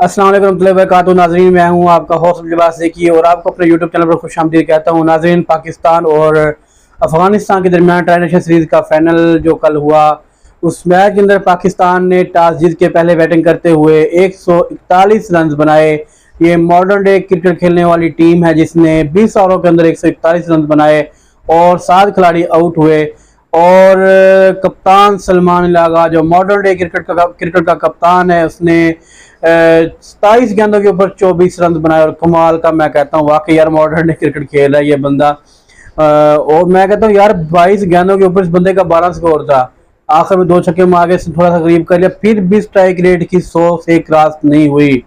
अस्सलाम वालेकुम रहमतुल्लाहि व बरकातहू। नाज़रीन, मैं हूं आपका होस्ट लिबास ज़की और आपको अपने यूट्यूब चैनल पर खुशामदीद कहता हूं। नाज़रीन, पाकिस्तान और अफगानिस्तान के दरमियान ट्राई सीरीज़ का फाइनल जो कल हुआ, उस मैच के अंदर पाकिस्तान ने टॉस जीत के पहले बैटिंग करते हुए 141 रन बनाए। ये मॉडर्न डे क्रिकेट खेलने वाली टीम है जिसने 20 ओवरों के अंदर 141 रन बनाए और 7 खिलाड़ी आउट हुए। और कप्तान सलमान लागा जो मॉडर्न डे क्रिकेट का कप्तान है, उसने 27 गेंदों के ऊपर 24 रन बनाए। और कमाल का, मैं कहता हूँ वाकई यार मॉडर्न डे क्रिकेट खेल रहा है ये बंदा। और मैं कहता हूँ यार 22 गेंदों के ऊपर इस बंदे का 12 स्कोर था। आखिर में 2 छक्के मार के थोड़ा सा करीब कर लिया, फिर भी स्ट्राइक रेट की 100 से क्रॉस नहीं हुई।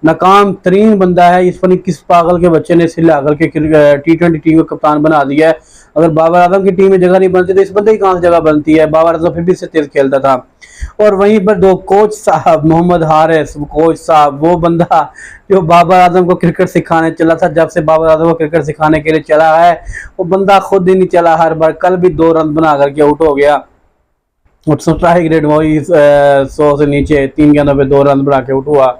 नाकाम तरीन बंदा है। इस पर किस पागल के बच्चे ने सिला करके T20 टीम का कप्तान बना दिया है। अगर बाबर आजम की टीम में जगह नहीं बनती तो इस बंदे की कहां से जगह बनती है। बाबर आजम फिर भी इससे तेज खेलता था। और वहीं पर दो कोच साहब, मोहम्मद हारिस कोच साहब, वो बंदा जो बाबर आजम को क्रिकेट सिखाने चला था, जब से बाबर आजम को क्रिकेट सिखाने के लिए चला है वो बंदा खुद ही नहीं चला। हर बार कल भी 2 रन बना करके आउट हो गया। स्ट्राइक रेट वही 100 से नीचे, 3 गेंदों पे 2 रन बना के आउट हुआ।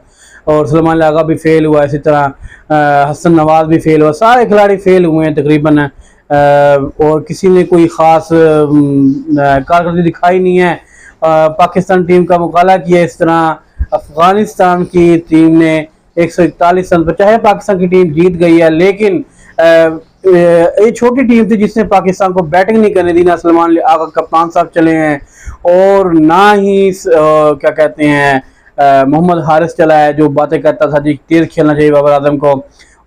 और सलमान लागा भी फेल हुआ, इसी तरह हसन नवाज भी फेल हुआ। सारे खिलाड़ी फेल हुए हैं तकरीबन। और किसी ने कोई ख़ास कारकर्दगी दिखाई नहीं है। पाकिस्तान टीम का मुकाबला किया, इस तरह अफगानिस्तान की टीम ने 141 रन पर, चाहे पाकिस्तान की टीम जीत गई है लेकिन ये छोटी टीम थी जिसने पाकिस्तान को बैटिंग नहीं करने दी। ना सलमान आगा कप्तान साहब चले हैं और ना ही क्या कहते हैं मोहम्मद हारिस चला है जो बातें करता था जी तेज खेलना चाहिए बाबर आजम को।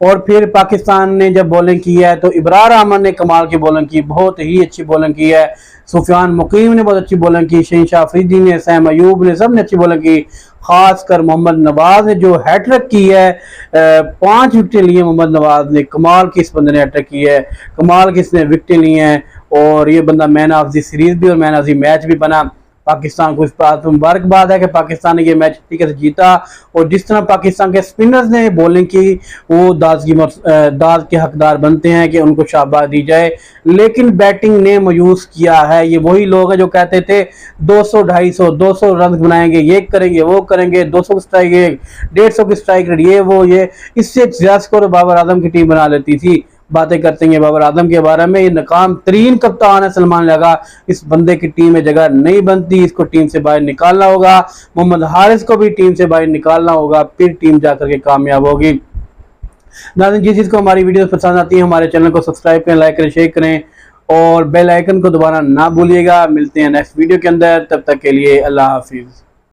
और फिर पाकिस्तान ने जब बॉलिंग की है तो इब्रार अहमद ने कमाल की बॉलिंग की, बहुत ही अच्छी बॉलिंग की है। सुफियान मुकीम ने बहुत अच्छी बॉलिंग की, शहनशाह अफरीदी ने, सैम अयूब ने, सब ने अच्छी बॉलिंग की। खासकर मोहम्मद नवाज ने जो हैट्रिक की है, 5 विकेटें लिए मोहम्मद नवाज ने। कमाल की इस बंदे ने हैट्रिक की है, कमाल की इसने विकेटें ली हैं। और ये बंदा मैन ऑफ द सीरीज भी और मैन ऑफ द मैच भी बना। पाकिस्तान को इस बात पर मुबारकबाद है कि पाकिस्तान ने ये मैच तरीके से जीता। और जिस तरह पाकिस्तान के स्पिनर्स ने बॉलिंग की, वो दाद के हकदार बनते हैं कि उनको शाबाश दी जाए। लेकिन बैटिंग ने मायूस किया है। ये वही लोग हैं जो कहते थे 200 250 200 रन बनाएंगे, ये करेंगे वो करेंगे, 200 की स्ट्राइक रेट, 150 की स्ट्राइक रेट, ये वो ये, इससे ज्यादा स्कोर बाबर आजम की टीम बना लेती थी। बातें करते हैं बाबर आजम के बारे में। ये नाकाम तरीन कप्तान है सलमान लागा। इस बंदे की टीम में जगह नहीं बनती, इसको टीम से बाहर निकालना होगा। मोहम्मद हारिस को भी टीम से बाहर निकालना होगा, फिर टीम जाकर के कामयाब होगी। नाज़रीन, जिस चीज़ को हमारी वीडियो पसंद आती है हमारे चैनल को सब्सक्राइब करें, लाइक करें, शेयर करें और बेल आइकन को दबाना ना भूलिएगा। मिलते हैं नेक्स्ट वीडियो के अंदर, तब तक के लिए अल्लाह हाफिज़।